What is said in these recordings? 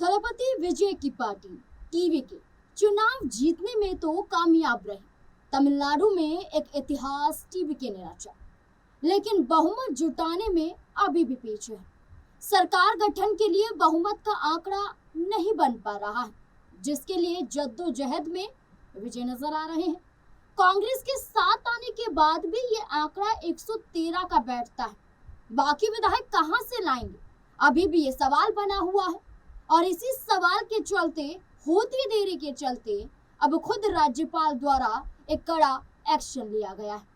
थलपति विजय की party TVK चुनाव जीतने में तो कामयाब रही। तमिलनाडु में एक इतिहास टीवीके ने रचा, लेकिन बहुमत जुटाने में अभी भी पीछे है। सरकार गठन के लिए बहुमत का आंकड़ा नहीं बन पा रहा है, जिसके लिए जद्दोजहद में विजय नजर आ रहे हैं। कांग्रेस के साथ आने के बाद भी ये आंकड़ा 113 का बैठता है। बाकी विधायक कहां से लाएंगे, अभी भी ये सवाल बना हुआ है। और इसी सवाल के चलते, होती देरी के चलते, अब खुद राज्यपाल द्वारा एक कड़ा एक्शन लिया गया है।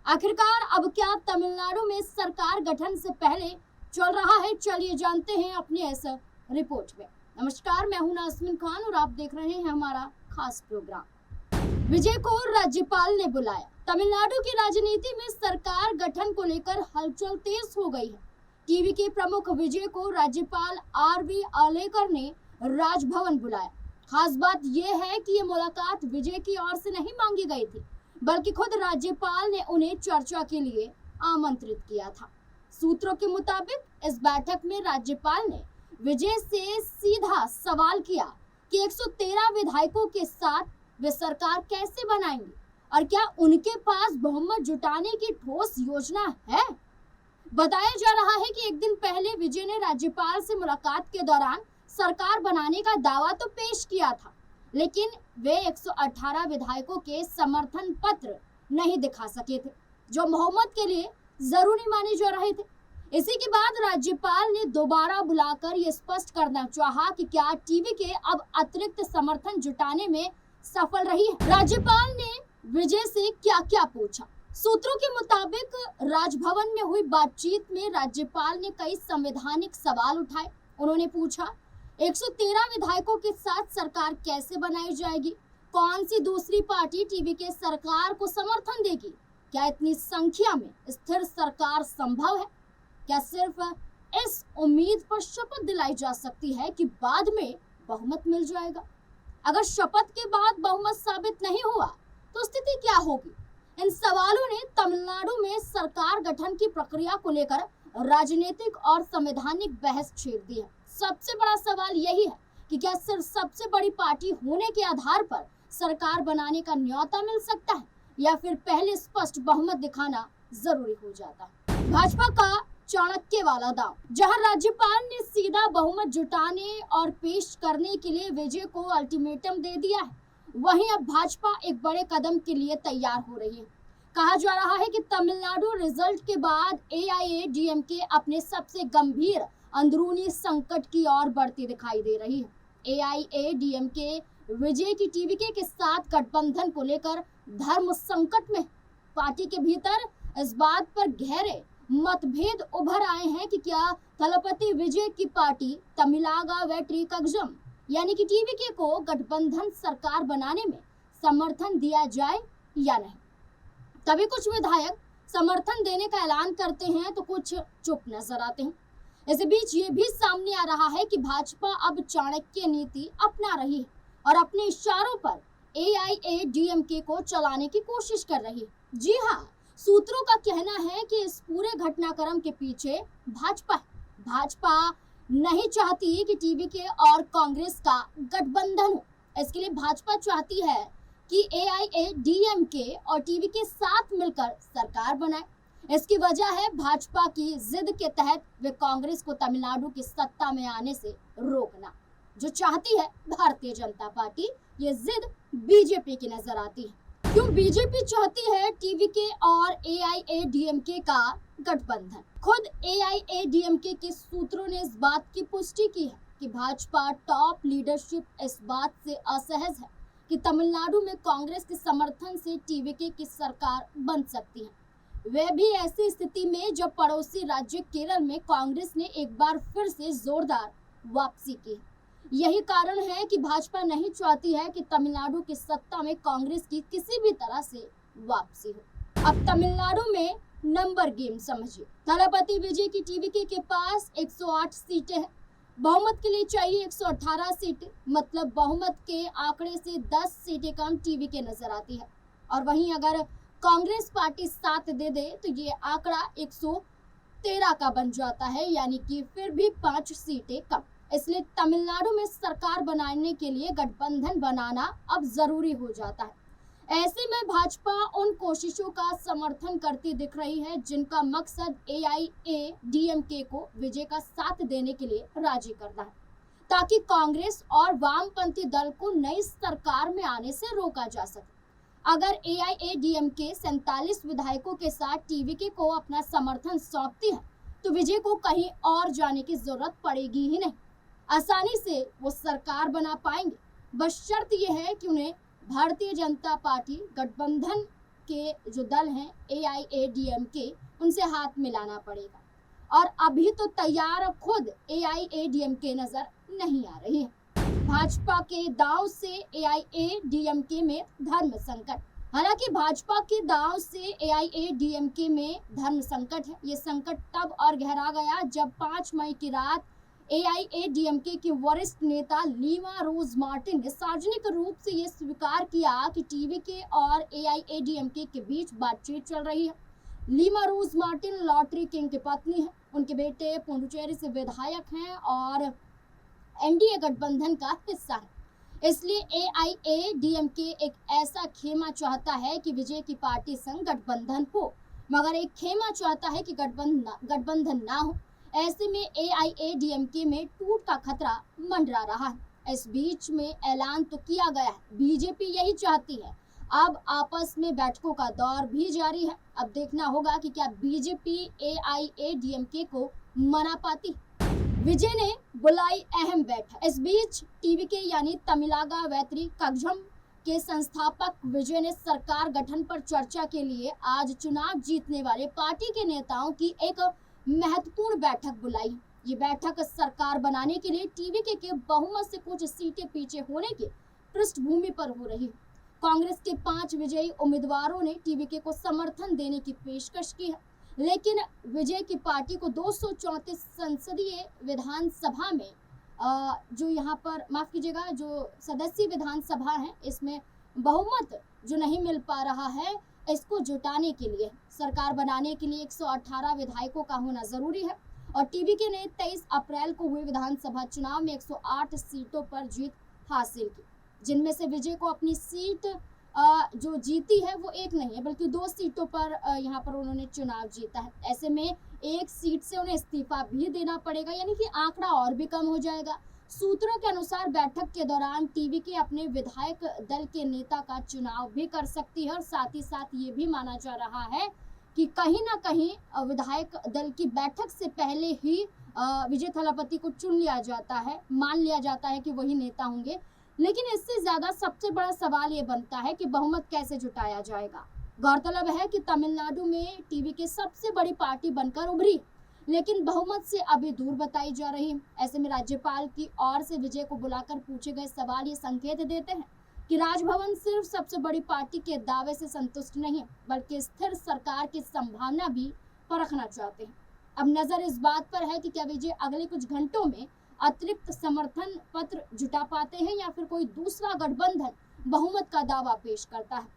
आखिरकार अब क्या तमिलनाडु में सरकार गठन से पहले चल रहा है, चलिए जानते हैं अपने इस रिपोर्ट में। नमस्कार, मैं हूं नाज़मीन खान और आप देख रहे हैं हमारा खास प्रोग्राम। विजय को राज्यपाल ने बुलाया। तमिलनाडु की राजनीति में सरकार गठन को लेकर हलचल तेज हो गई है। टीवीके प्रमुख विजय को राज्यपाल आरवी आलेकर ने राजभवन बुलाया। खास बात यह है कि ये मुलाकात विजय की ओर से नहीं मांगी गई थी, बल्कि खुद राज्यपाल ने उन्हें चर्चा के लिए आमंत्रित किया था। सूत्रों के मुताबिक इस बैठक में राज्यपाल ने विजय से सीधा सवाल किया कि 113 विधायकों के साथ वे सरकार कैसे बनाएंगे और क्या उनके पास बहुमत जुटाने की ठोस योजना है। बताया जा रहा है कि एक दिन पहले विजय ने राज्यपाल से मुलाकात के दौरान सरकार बनाने का दावा तो पेश किया था, लेकिन वे 118 विधायकों के समर्थन पत्र नहीं दिखा सके थे, जो बहुमत के लिए जरूरी माने जा रहे थे। इसी के बाद राज्यपाल ने दोबारा बुलाकर ये स्पष्ट करना चाहा कि क्या टीवीके अब अतिरिक्त समर्थन जुटाने में सफल रही है। राज्यपाल ने विजय से क्या क्या पूछा। सूत्रों के मुताबिक राजभवन में हुई बातचीत में राज्यपाल ने कई संवैधानिक सवाल उठाए। उन्होंने पूछा, 113 विधायकों के साथ सरकार कैसे बनाई जाएगी, कौन सी दूसरी पार्टी टीवीके सरकार को समर्थन देगी, क्या इतनी संख्या में स्थिर सरकार संभव है, क्या सिर्फ इस उम्मीद पर शपथ दिलाई जा सकती है कि बाद में बहुमत मिल जाएगा। अगर शपथ के बाद बहुमत साबित नहीं हुआ तो स्थिति क्या होगी। इन सवालों ने तमिलनाडु में सरकार गठन की प्रक्रिया को लेकर राजनीतिक और संवैधानिक बहस छेड़ दी है। सबसे बड़ा सवाल यही है कि क्या सिर्फ सबसे बड़ी पार्टी होने के आधार पर सरकार बनाने का न्योता मिल सकता है, या फिर पहले स्पष्ट बहुमत दिखाना जरूरी हो जाता है। भाजपा का चाणक्य वाला दांव, जहां राज्यपाल ने सीधा बहुमत जुटाने और पेश करने के लिए विजय को अल्टीमेटम दे दिया है, वहीं अब भाजपा एक बड़े कदम के लिए तैयार हो रही है। कहा जा रहा है कि तमिलनाडु रिजल्ट के बाद एआईएडीएमके अपने सबसे गंभीर अंदरूनी संकट की ओर बढ़ती दिखाई दे रही है। एआईएडीएमके विजय की टीवीके के साथ गठबंधन को लेकर धर्म संकट में। पार्टी के भीतर इस बात पर गहरे मतभेद उभर आए हैं कि क्या थलपति विजय की पार्टी तमिलागा वेट्री कगजम यानी कि टीवीके को गठबंधन सरकार बनाने में समर्थन दिया जाए या नहीं। तभी कुछ विधायक समर्थन देने का ऐलान करते हैं तो कुछ चुप नजर आते हैं। इसी बीच ये भी सामने आ रहा है कि भाजपा अब चाणक्य नीति अपना रही है और अपने इशारों पर एआईएडीएमके को चलाने की कोशिश कर रही है। जी हाँ, सूत्रों का कहना है कि इस पूरे घटनाक्रम के पीछे भाजपा है। भाजपा नहीं चाहती कि टीवीके और कांग्रेस का गठबंधन हो। इसके लिए भाजपा चाहती है कि एआईएडीएमके और टीवीके साथ मिलकर सरकार बनाए। इसकी वजह है भाजपा की जिद के तहत वे कांग्रेस को तमिलनाडु की सत्ता में आने से रोकना, जो चाहती है भारतीय जनता पार्टी। ये जिद बीजेपी की नजर आती है। क्यों बीजेपी चाहती है टीवीके और एआईएडीएमके का गठबंधन? खुद एआईएडीएमके के सूत्रों ने इस बात की पुष्टि की है कि भाजपा टॉप लीडरशिप इस बात से असहज है कि तमिलनाडु में कांग्रेस के समर्थन से टीवीके की सरकार बन सकती है। वह भी ऐसी स्थिति में जब पड़ोसी राज्य केरल में कांग्रेस ने एक बार फिर से जोरदार वापसी की है। यही कारण है कि भाजपा नहीं चाहती है कि तमिलनाडु की सत्ता में कांग्रेस की किसी भी तरह से वापसी हो। अब तमिलनाडु में नंबर गेम समझिए। थलपति विजय की टीवीके के पास 108 सीटें हैं। बहुमत के लिए चाहिए 118 सीटें, मतलब बहुमत के आंकड़े से 10 सीटें कम टीवीके नजर आती है। और वहीं अगर कांग्रेस पार्टी साथ दे दे तो ये आंकड़ा 113 का बन जाता है, यानी कि फिर भी 5 सीटें कम। इसलिए तमिलनाडु में सरकार बनाने के लिए गठबंधन बनाना अब जरूरी हो जाता है। ऐसे में भाजपा उन कोशिशों का समर्थन करती दिख रही है जिनका मकसद AIADMK को विजय का साथ देने के लिए राजी करना है, ताकि कांग्रेस और वामपंथी दल को नई सरकार में आने से रोका जा सके। अगर AIADMK 47 विधायकों के साथ TVK को अपना समर्थन सौंपती है तो विजय को कहीं और जाने की जरूरत पड़ेगी ही नहीं। आसानी से वो सरकार बना पाएंगे। बस शर्त यह है कि उन्हें भारतीय जनता पार्टी गठबंधन के जो दल हैं AIADMK उनसे हाथ मिलाना पड़ेगा। और अभी तो तैयार खुद AIADMK नजर नहीं आ रही है। भाजपा के दांव से AIADMK में धर्म संकट। हालांकि भाजपा के दांव से AIADMK में धर्म संकट है। ये संकट तब और गहरा गया जब 5 मई की रात AIADMK की वरिष्ठ नेता लीमा रोज मार्टिन ने सार्वजनिक रूप से ये स्वीकार किया कि TVK और AIADMK के बीच बातचीत चल रही है। लीमा रोज मार्टिन लॉटरी किंग की पत्नी है। उनके बेटे पुडुचेरी से विधायक हैं और NDA गठबंधन का हिस्सा है। इसलिए AIADMK एक ऐसा खेमा चाहता है कि विजय की पार्टी संग गठबंधन हो, मगर एक खेमा चाहता है कि गठबंधन ना हो। ऐसे में AIADMK में टूट का खतरा मंडरा रहा है। इस बीच में ऐलान तो किया गया है, बीजेपी यही चाहती है। अब आपस में बैठकों का दौर भी जारी है। अब देखना होगा कि क्या बीजेपी AIADMK को मना पाती। विजय ने बुलाई अहम बैठक। इस बीच TVK यानी तमिलागा वैत्री कगझम के संस्थापक विजय ने सरकार गठन पर चर्चा के लिए आज चुनाव जीतने वाले पार्टी के नेताओं की एक महत्वपूर्ण बैठक बुलाई। ये बैठक सरकार बनाने के लिए TVK के बहुमत से कुछ सीटें पीछे होने की पृष्ठभूमि पर हो रही है। कांग्रेस के 5 विजयी उम्मीदवारों ने TVK को समर्थन देने की पेशकश की है, लेकिन विजय की पार्टी को 234 संसदीय विधानसभा में जो यहाँ पर माफ कीजिएगा जो सदस्य विधानसभा है इसमें बहुमत जो नहीं मिल पा रहा है, इसको जुटाने के लिए सरकार बनाने के लिए 118 विधायकों का होना जरूरी है। और TVK ने 23 अप्रैल को हुए विधानसभा चुनाव में 108 सीटों पर जीत हासिल की, जिनमें से विजय को अपनी सीट जो जीती है वो एक नहीं है बल्कि 2 सीटों पर यहाँ पर उन्होंने चुनाव जीता है। ऐसे में एक सीट से उन्हें इस्तीफा भी देना पड़ेगा, यानी कि आंकड़ा और भी कम हो जाएगा। सूत्रों के अनुसार बैठक के दौरान TVK अपने विधायक दल के नेता का चुनाव भी कर सकती है और साथ ही साथ ये भी माना जा रहा है कि कहीं ना कहीं विधायक दल की बैठक से पहले ही विजय थलापति को चुन लिया जाता है, मान लिया जाता है कि वही नेता होंगे। लेकिन इससे ज्यादा सबसे बड़ा सवाल ये बनता है कि बहुमत कैसे जुटाया जाएगा। गौरतलब है कि तमिलनाडु में TVK सबसे बड़ी पार्टी बनकर उभरी, लेकिन बहुमत से अभी दूर बताई जा रही है। ऐसे में राज्यपाल की ओर से विजय को बुलाकर पूछे गए सवाल ये संकेत देते हैं कि राजभवन सिर्फ सबसे बड़ी पार्टी के दावे से संतुष्ट नहीं है, बल्कि स्थिर सरकार की संभावना भी परखना चाहते हैं। अब नजर इस बात पर है कि क्या विजय अगले कुछ घंटों में अतिरिक्त समर्थन पत्र जुटा पाते हैं या फिर कोई दूसरा गठबंधन बहुमत का दावा पेश करता है।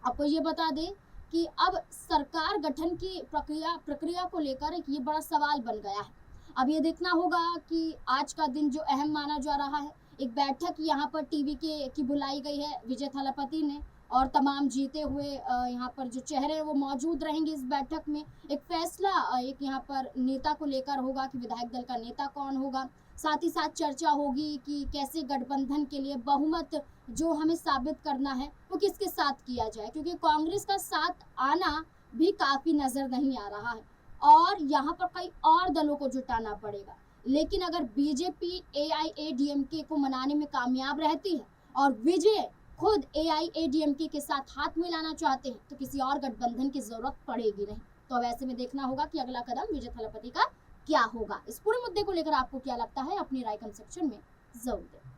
आपको ये बता दें कि अब सरकार गठन की प्रक्रिया को लेकर एक ये बड़ा सवाल बन गया है। अब ये देखना होगा कि आज का दिन जो अहम माना जा रहा है, एक बैठक यहाँ पर TVK की बुलाई गई है विजय थलापति ने, और तमाम जीते हुए यहाँ पर जो चेहरे हैं वो मौजूद रहेंगे इस बैठक में। एक फैसला एक यहाँ पर नेता को लेकर होगा कि विधायक दल का नेता कौन होगा। साथ ही साथ चर्चा होगी कि कैसे गठबंधन के लिए बहुमत जो हमें साबित करना है वो किसके साथ किया जाए, क्योंकि कांग्रेस का साथ आना भी काफी नजर नहीं आ रहा है और यहाँ पर कई और दलों को जुटाना पड़ेगा। लेकिन अगर बीजेपी AIADMK को मनाने में कामयाब रहती है और विजय खुद AIADMK के साथ हाथ मिलाना चाहते हैं तो किसी और गठबंधन की जरूरत पड़ेगी नहीं। तो अब ऐसे में देखना होगा कि अगला कदम विजय थलापति का क्या होगा। इस पूरे मुद्दे को लेकर आपको क्या लगता है, अपनी राय कमेंट सेक्शन में जरूर दें।